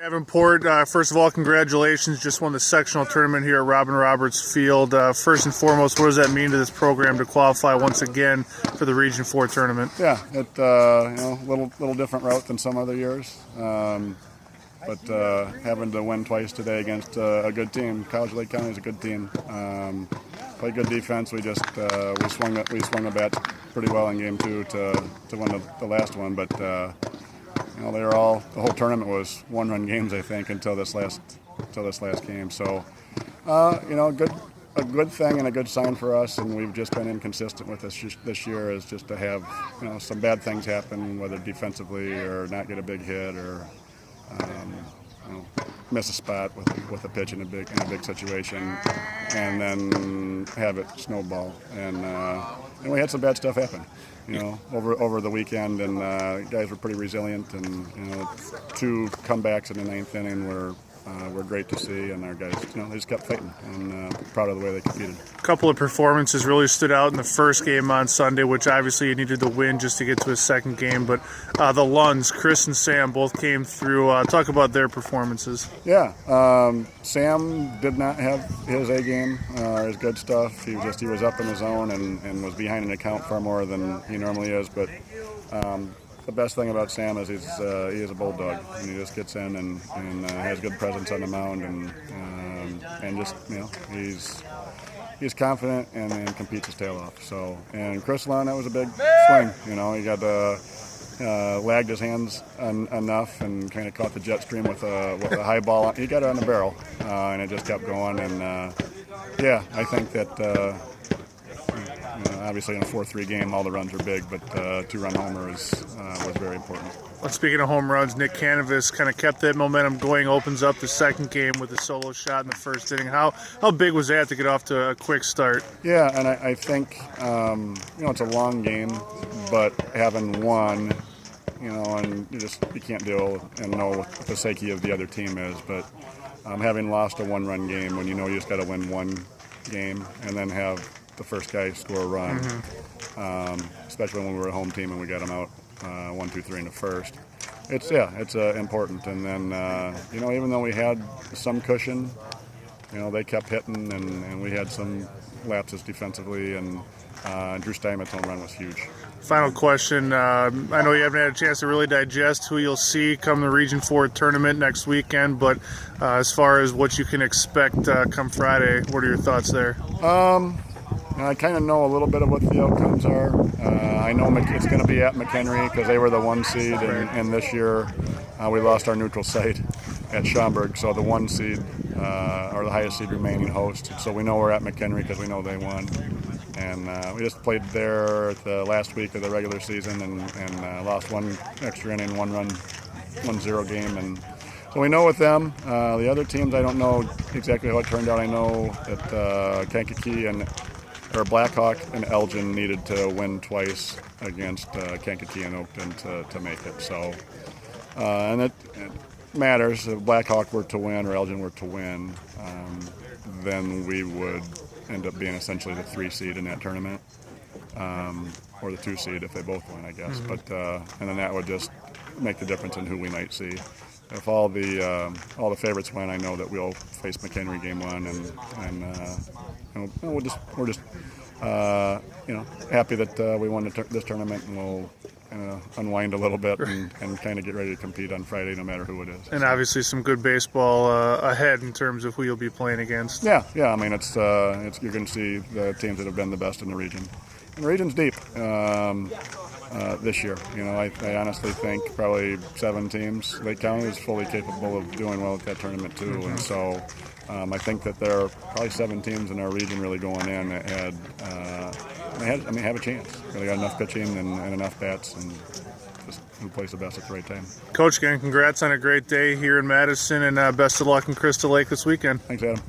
Davenport, first of all, congratulations. Just won the sectional tournament here at Robin Roberts Field. First and foremost, what does that mean to this program to qualify once again for the Region 4 tournament? Yeah, little different route than some other years. But having to win twice today against a good team, College Lake County is a good team. Played good defense. We swung the bat pretty well in game 2 to win the last one. But the whole tournament was one-run games, I think, until this last game. So a good thing and a good sign for us, and we've just been inconsistent with this year, is just to have some bad things happen, whether defensively or not get a big hit or miss a spot with a pitch in a big situation, and then have it snowball. And we had some bad stuff happen, over the weekend, and guys were pretty resilient, and 2 comebacks in the 9th inning were great to see, and our guys, they just kept fighting, and proud of the way they competed. A couple of performances really stood out in the first game on Sunday, which obviously you needed the win just to get to a second game, but the Lunds, Chris and Sam, both came through. Talk about their performances. Yeah, Sam did not have his A game, his good stuff. He was up in his zone and was behind an account far more than he normally is, but the best thing about Sam is he is a bulldog, and he just gets in and has good presence on the mound, and just he's confident and competes his tail off. So, and Chris Lund, that was a big swing. He got lagged his hands enough and kind of caught the jet stream with a high ball. He got it on the barrel, and it just kept going. And I think that. Obviously, in a 4-3 game, all the runs were big, but 2-run homer was very important. Well, speaking of home runs, Nick Canavas kind of kept that momentum going, opens up the second game with a solo shot in the first inning. How big was that to get off to a quick start? Yeah, and I think, it's a long game, but having won, and you can't deal and know what the psyche of the other team is, but having lost a 1-run game when you just got to win one game and then have the first guy score a run, especially when we were a home team and we got them out 1-2-3 in the first. It's important. And then even though we had some cushion, they kept hitting, and we had some lapses defensively, and Drew Steinmet's home run was huge. Final question. I know you haven't had a chance to really digest who you'll see come the Region 4 tournament next weekend, but as far as what you can expect come Friday, what are your thoughts there? I kind of know a little bit of what the outcomes are. I know it's going to be at McHenry because they were the 1 seed, and this year we lost our neutral site at Schaumburg, so the 1 seed or the highest seed remaining host. So we know we're at McHenry because we know they won. And we just played there the last week of the regular season and lost 1 extra inning, 1-run, 1-0 game. And so we know with them. The other teams, I don't know exactly how it turned out. I know that Kankakee and Blackhawk and Elgin needed to win twice against Kankakee and Oakton to make it. So, and it matters. If Blackhawk were to win or Elgin were to win, then we would end up being essentially the 3 seed in that tournament, or the 2 seed if they both win, I guess. But and then that would just make the difference in who we might see. If all the favorites win, I know that we'll face McHenry game 1, and we're just happy that we won this tournament, and we'll unwind a little bit and kind of get ready to compete on Friday, no matter who it is. And obviously some good baseball ahead in terms of who you'll be playing against. Yeah. I mean, it's you're going to see the teams that have been the best in the region. And the region's deep. This year, I honestly think probably 7 teams. Lake County is fully capable of doing well at that tournament too, and so I think that there are probably 7 teams in our region really going in that have a chance. They got enough pitching and enough bats, and just who plays the best at the right time. Coach, again, congrats on a great day here in Madison, and best of luck in Crystal Lake this weekend. Thanks, Adam.